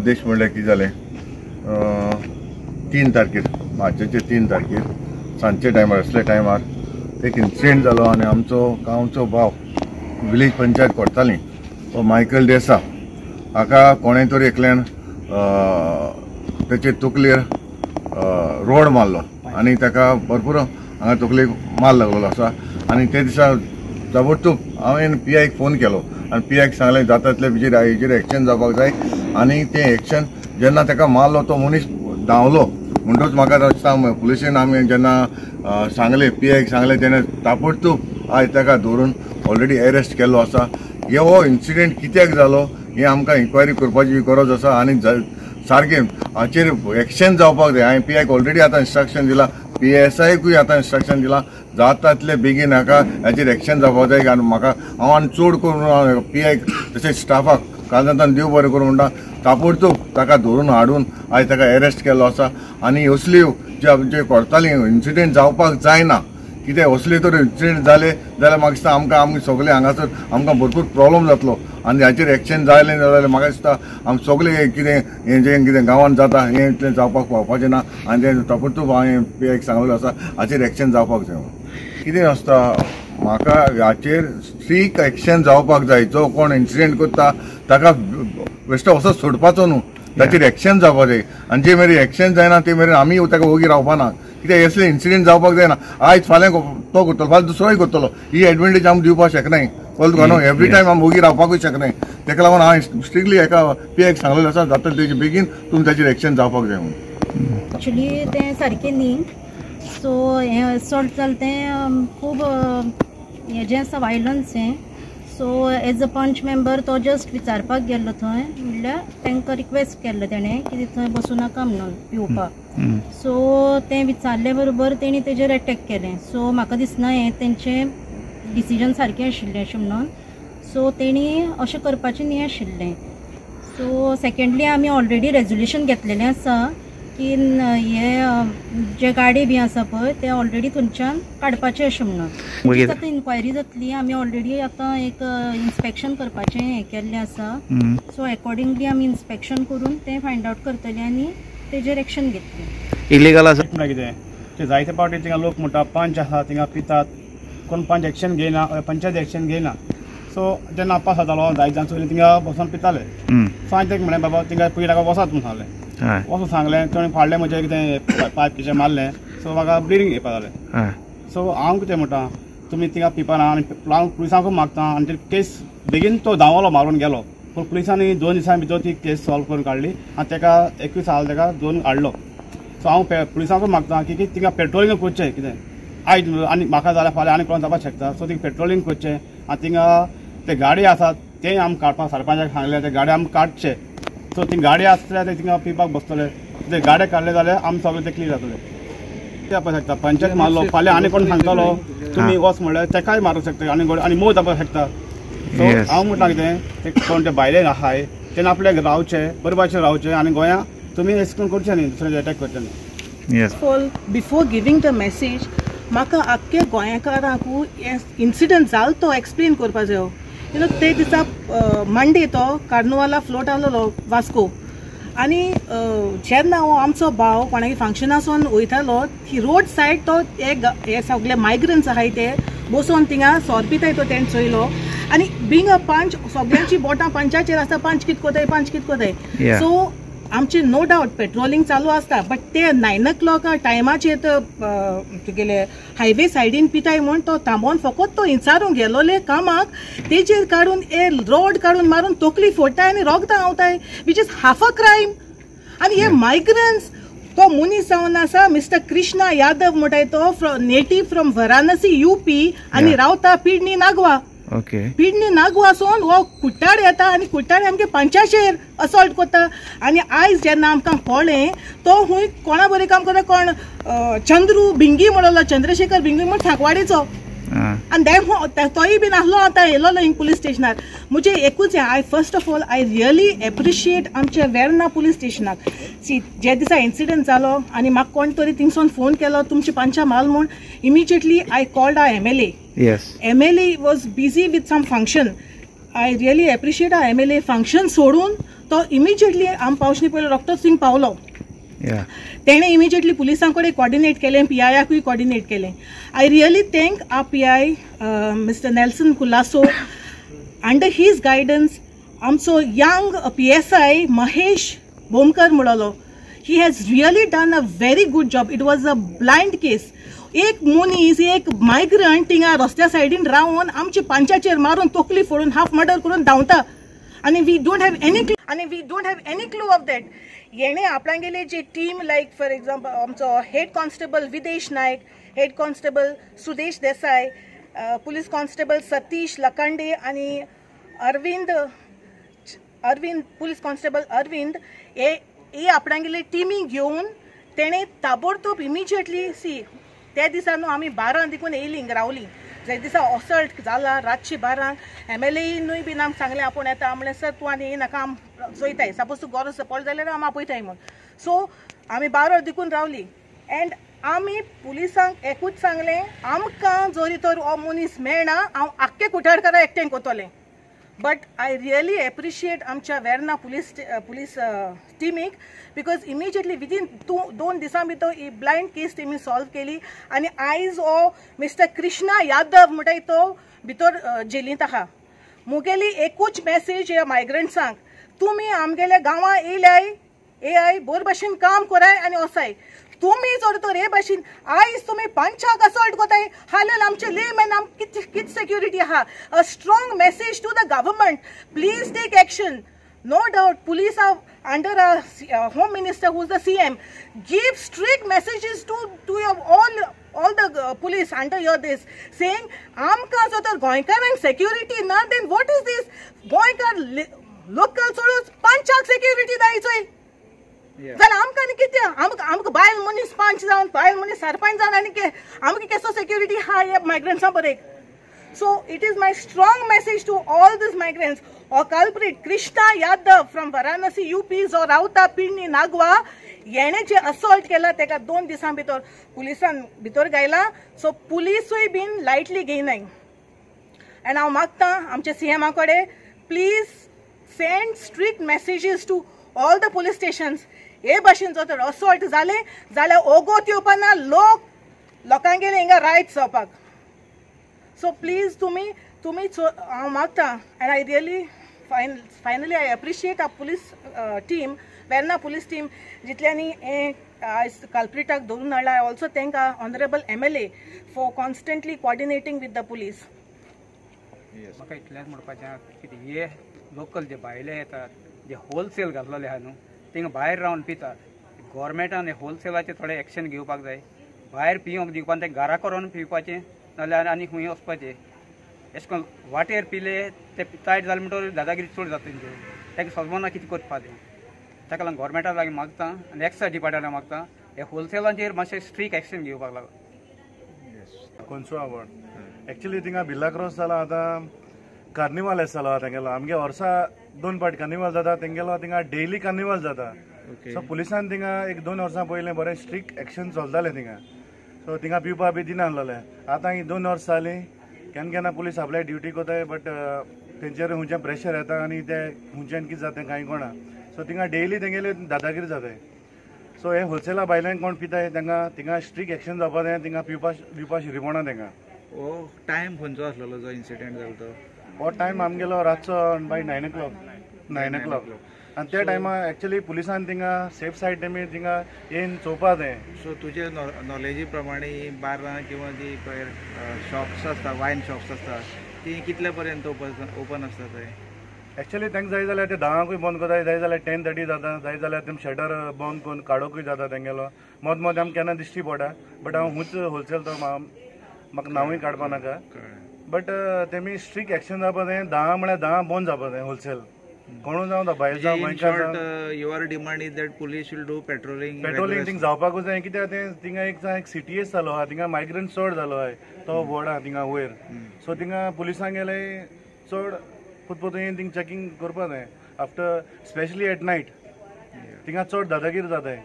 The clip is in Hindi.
उद्देश म्हणल्यार कितें जालें 3 तारखेर मार्चाचे 3 तारखेर सांजचे टायमार असल्या टायमार एक इन्सिडेंट जालो आनी आमचो गांवचो भाव विलेज पंचायत करताली तो मायकल देसा हाका कोणें तरी एकल्यान तेचे तकलेर रोड मारलो आनी ताका भरपूर हांगा तकलेक मार लागलेलो आसा आनी ते दिसा जबरदस्त हांवें PIक फोन केलो आनी PIक सांगलें जाता तितले हेजेर एक्शन जावपाक जाय आनी तें एक्शन जेन्ना ताका मारलो तो मनीस धांवलो म्हणटूच म्हाका दिसता पुलिशेन आमी जेन्ना सांगलें PIक सांगलें तेणें ताबडतोब आयज ताका धरून ऑलरेडी अरेस्ट केल्लो आसा. हो इन्सिडेंट कित्याक जालो हें आमकां इन्क्वायरी करपाची गरज आसा आनी सारकें हाचेर एक्शन जावपाक जाय. हांवें PIक ऑलरेडी आतां इन्स्ट्रक्शन दिलां, PSIकूय आतां इन्स्ट्रक्शन दिलां, जाता तितले बेगीन हाका हाचेर एक्शन जावपाक जाय. आनी म्हाका हांव आनी चड करून PIक तशेंच स्टाफाक काळजांतल्यान देव बरें करूं म्हणटा ताबडतोब ताका धरून हाडून आयज ताका अरेस्ट केल्लो आसा. आनी असल्यो जे करताली इन्सिडेंट जावपाक जायना, कितें असले तर इन्सिडेंट जाले जाल्यार म्हाका दिसता आमी सगळे हांगासर आमकां भरपूर प्रॉब्लम जातलो आनी हाचेर एक्शन जालें जाल्यार म्हाका दिसता आमी सगळे कितें हें जें कितें गांवांत जाता हें इतलें जावपाक पावपाचें ना आनी तें ताबडतोब हांवें PIक सांगलेलें आसा हाचेर एक्शन जावपाक जाय. कितें आसता म्हाका हाचेर स्ट्रीक एक्शन जावपाक जाय. जो कोण इन्सिडेंट करता ताका बेश्टो असो सोडपाचो न्हू, ताचेर एक्शन जावपाक जाय आनी जे मेरेन एक्शन जायना ते मेरेन आमी ताका वोगी रावपाना. कित्याक असले इन्सिडेंट जावपाक जायना. आयज फाल्यां तो करतलो, फाल्यां दुसरोय करतलो, ही एडवांटेज आमी दिवपाक शकनाय. कळ्ळें तुका न्हू, एवरी टायम आमी वोगी रावपाकूय शकनाय. तेका लागून हांवें स्ट्रिक्टली हेका PIक सांगलेलें आसा जाता तेजे बेगीन तुमी ताचेर एक्शन जावपाक जाय म्हणून. एक्चुली तें सारकें न्ही. सो हें असॉल्ट जालें तें खूब हें जें आसा वायलंस हें. So as a panch member तो जस्ट विचारपाक गेल्लो थंय, म्हणल्यार तांकां रिक्वेस्ट केल्लो तेणें की थंय बसूं नाका म्हणून पिवपाक. सो तें विचारले बरोबर तेणी तेजेर अटॅक केलें. सो म्हाका दिसना हें तेंचें डिसिजन सारकें आशिल्लें अशें म्हणून. सो तेणी अशें करपाचें न्ही आशिल्लें. सो सेकेंडली आमी ऑलरेडी रेजोल्युशन घेतलेलें आसा की हे जे गाडी बी आसा पळय ते ऑलरेडी थंयच्यान काडपाचे अशें म्हणून. आतां इन्क्वायरी जातली. आमी ऑलरेडी आतां एक इन्स्पेक्शन करपाचें हें केल्लें आसा. सो अकॉर्डिंगली आमी इन्स्पेक्शन करून तें फायंड आवट करतले आनी तेजेर एक्शन घेतली. इलिगल आसा कितें ते जायते पावटी थिंगा लोक म्हणटा पंच आसा थिंगा पितात, कोण पंच एक्शन घेयना, पंचायत एक्शन घेयना. सो जेन्ना आप्पा जातालो जायत जाण सगळे थिंगा बसून पिताले. सो हांवें ताका म्हणलें बाबा थिंगा पयलीं ताका वसात म्हणून सांगलें. वचून सांगलें तेणें फाडलें म्हजें कितें पायप कितें मारलें. सो म्हाका ब्लिडींग येवपा जालें. सो हांव कितें म्हणटा तुमी थिंगा पिवपा ना आनी हांव पुलिसांकूय मागता आनी केस बेगीन तो धांवलो मारून गेलो. पूण पुलिसांनी 2 दिसां भितर ती केस सॉल्व करून काडली आनी ताका 21 साल ताका दोन हाडलो. सो हांव पुलिसांकूय मागता की थिंगा पेट्रोलिंग करचें कितें आयज आनी म्हाका जाल्यार फाल्यां आनी कोण जावपाक शकता. सो थिंगा पेट्रोलिंग करचें आनी थिंगा ते गाडी आसात तें आमी काडपाक सरपंचाक सांगलें ते गाडी आमी काडचे. सो ती गाडी आसल्यार ते थिंगा पिवपाक बसतले. ते गाडे काडले जाल्यार आमी सगळे ते क्लियर जातले. ते जावपाक शकता पंचायत मारलो फाल्यां आनी कोण सांगतलो तुमी वच म्हणल्यार तेकाय मारूंक शकता आनी मोव जावपाक शकता. सो हांव म्हणटा कितें ते कोण ते भायले आहाय तेणें आपल्याक रावचें बरे भाशेन रावचें आनी गोंयां तुमी एस्कून करचें न्ही, दुसऱ्याचेर अटॅक करचें न्ही. बिफोर गिवींग द मेसेज म्हाका आख्खे गोंयकारांकू इन्सिडंट जालो तो एक्सप्लेन करपा जायो. ते दिसा मंडे तो कार्निवाला फ्लोट आसलो वास्को आनी जेन्ना हो आमचो भाव कोणागे फंक्शनासून वयतालो ही रोड सायड तो हे सगळे मायग्रंट्स आहाय ते बसून थिंगा सोरपिताय तो तेणें चोयलो आनी बींग अ पंच सगळ्यांची बोटां पंचाचेर आसता पंच कितें कोताय पंच कितें कोताय. सो आमचे नो डावट पेट्रोलिंग चालू आसता बट ते 9 o'clock टायमाचेर तुगेले हायवे सायडीन पिताय म्हूण तो थांबोवन फकत तो इंचारूंक गेलोले कामाक तेजेर काडून हे रोड काडून मारून तकली फोडटाय आनी रोगदां आवताय which is half a crime. आनी हे मायग्रंट्स तो मनीस जावन आसा मिस्टर कृष्णा यादव म्हणटाय तो नेटीव फ्रॉम वाराणसी UP आनी रावता पिडणी नागवा. पिडणी नागवासून हो कुट्टाड येता आनी कुट्टाड आमगे पंचाचेर असॉल्ट करता. आनी आयज जेन्ना आमकां कळ्ळें तो हूंय कोणा बरें काम करता कोण चंद्रू भिंगी म्हणलो चंद्रशेखर भिंगी म्हण सांकवाडेचो आनी तोय बीन आसलो आतां येयलो हिंग पुलीस स्टेशनार. म्हजें एकूच I first of all I really appreciate आमचे वेर्ना पुलीस स्टेशनाक. सी जे दिसा इन्सिडंट जालो आनी म्हाका कोण तरी थिंगसून फोन केलो तुमची पंचा माल म्हूण immediately I called our MLA. MLA was busy with some function. I really appreciate our MLA function सोडून तो इमिजिएटली आम पावचनी पयलो डॉक्टर सिंग पावलो. तेणे इमिजिएटली पुलिसां कडेन कॉर्डिनेट केलें, PIकूय कॉर्डिनेट केलें. I really thank a PI mister Nelson Colaco. Under his guidance आमचो यंग PSI महेश बोमकर म्हणलो. He has really done a very good job. It was a blind case. एक मनीस, एक मायग्रंट थिंगा रस्त्या सायडीन रावन आमच्या पांचाचेर मारून तोकली फोडून हाफ मर्डर करून धांवता. आणि we don't have any clue of that. येणे आपणागेले जे टीम लायक फॉर एग्जाम्पल आमचो head constable Videsh Naik, head constable Sudesh Desai, police constable Satish Lakande आणि अरविंद पुलीस कॉन्स्टेबल अरविंद हे आपणागेले टीमी घेवन तेणे ताबडतोब इमिजिएटली त्या दिसा न्हू आमी 12 देखून येयली रावली. जे दिसा असल्ट जाला रातची 12 MLAनूय बीन आमकां सांगलें आपूण येता म्हणलें. सर तूं आनी येनाका आम चोयताय, सपोज तूं गरज पडले जाल्यार आमी आपयताय म्हूण. सो आमी 12 देखून रावली. एंड आमी पुलिसांक एकूच सांगलें आमकां जोरी तर हो मनीस मेळना हांव आख्खे कुठारकारां एकठांय कोतोलें. बट आय रियली एप्रिशिएट आमच्या वेर्ना पुलीस टिमीक बिकॉज इमिजिएटली विदीन 2 दिसां भितर ही ब्लायंड केस तेमी सॉल्व केली. आनी आयज हो मिस्टर कृष्णा यादव म्हणटाय तो भितर जेलींत आहा. मुगेली एकूच मेसेज ह्या मायग्रंट्सांक, तुमी आमगेल्या गांवां येयल्याय बोर भाशेन काम कोराय आनी वसाय. तुम्ही जर तर हे भाशेन आयज तुम्ही पंचाक असॉल्ट कोताय हाल्यार आमचे लेमॅन आमकां कित सेक्युरिटी आहा. A strong message to the government, please take action. No doubt, police are under a Home Minister who is the CM. Give strict messages to your all the police under your this, saying, "Amka so tar goinkarank security na, then what is this? Goinkar local sort of panchak security daitsoy." जाल्यार आमकां आनी कितें आमकां बायल मनीस पंच जावन बायल मनीस सरपंच जावन आनी आमकां केसो सेक्युरिटी आहा ह्या मायग्रंट्सां break. So it is my strong message to all these migrants. Or culprit Krishna Yadav from Varanasi UP जो रावता पिडणी नागवा येणे जे असॉल्ट केला तेका 2 दिसां भितर पुलिसान भितर गायला. सो पुलिसूय बीन लायटली घेयनाय. एंड हांव मागता आमच्या CM कडेन please send strict messages to all the police stations. हे भाशेन जर तर असॉल्ट जाले जाल्यार ओगोत येवपाना लोकांगेले हिंगा रायट्स जावपाक. सो प्लीज तुम्ही हांव मागता. And I really finally I appreciate a police team, Verna police team जितल्यांनी हे आयज कल्प्रिटाक धरून हाडला. I also thank a honourable MLA for constantly coordinating with the police. म्हाका इतलेंच म्हणपाचें की हे लोकल जे भायले येतात जे होलसेल घातलेले आहा न्हू थिंगा भायर रावन पितात. गोवोरमेंटान हे होलसेलाचेर थोडें एक्शन घेवपाक जाय. भायर पिवंक दिवपाक ते घरा करून पिवपाचें नाल्यार आनी खंय वचपाचें. अशें करून वाटेर पिले ते पितायट जाले म्हणटकीर दादागिरी चड जाता तेंच्यो. ताका सजमना कितें करपा तें. ताका लागून गोवोरमेंटा लागीं मागता आनी एक्सायज डिपार्टमेंटाक मागता हे होलसेलाचेर मातशें स्ट्रीक एक्शन घेवपाक लागून. कोणसो आवड एक्चुली थिंगा बिल्ला क्रॉस जाला आतां कार्निवाल एस जालो तेंगेलो. आमगे वर्सा 2 फावट कार्निवाल जाता तेंगेलो थिंगा डेली कार्निवाल जाता. सो पुलिसान थिंगा 1-2 वर्सां पयलें बरें स्ट्रिक्ट एक्शन चलतालें थिंगा. सो थिंगा पिवपा बी दिना आसलोलें. आतां ही 2 वर्सां जालीं केन्ना केन्ना पुलीस आपल्या ड्युटी कोताय बट तेंचेर खंयचें प्रेशर येता आनी ते खंयच्यान कितें जाता कांय कोणा. सो थिंगा डेली तेंगेले दादागिरी जाताय. सो हे होलसेला भायल्यान कोण पिताय तांकां थिंगा स्ट्रिक्ट एक्शन जावपा जाय. थिंगा पिवपा शिरपणा तांकां. हो टायम खंयचो आसलेलो जो इन्सिडेंट जालो तो? हो टायम आमगेलो रातचो बाय 9 o'clock. आनी त्या टायमार एक्चुली पुलिसान थिंगा सेफ सायड तेमी थिंगा येवन चोवपा जाय. सो तुजे नॉलेजी प्रमाणे बारां किंवा जी पळय शॉप्स आसता वायन शॉप्स आसता ती कितले पर्यंत ओपन आसता थंय? एक्चुली तांकां जाय जाल्यार ते 10 बंद कोताय, जाय जाल्यार 10:30 जाता, जाय जाल्यार तेम शटर बंद करून काडोकूय जाता तेंगेलो. मोद मोद आमकां केन्ना दिश्टी पडा. बट हांव खूंच होलसेल तो म्हाका नांवूय काडपा नाका. बट तेमी स्ट्रिक्ट एक्शन जावपा जाय. 10 म्हळ्यार 10 बंद जावपा जाय होलसेल. कोणू जावं भायर जावं गोंयकार जावं. Your demand is that police will do patrolling थिंगा जावपाकूच जाय. कित्याक तें थिंगा एक CTS जालो आहा. थिंगा मायग्रंट चड जालो आहा तो वोड आहा थिंगा वयर. सो थिंगा पुलिसांक गेले चड पोतपोतून थिंगा चॅकींग करपा जाय. आफ्टर स्पेशली एट नायट थिंगा चड दादागिरी जाताय.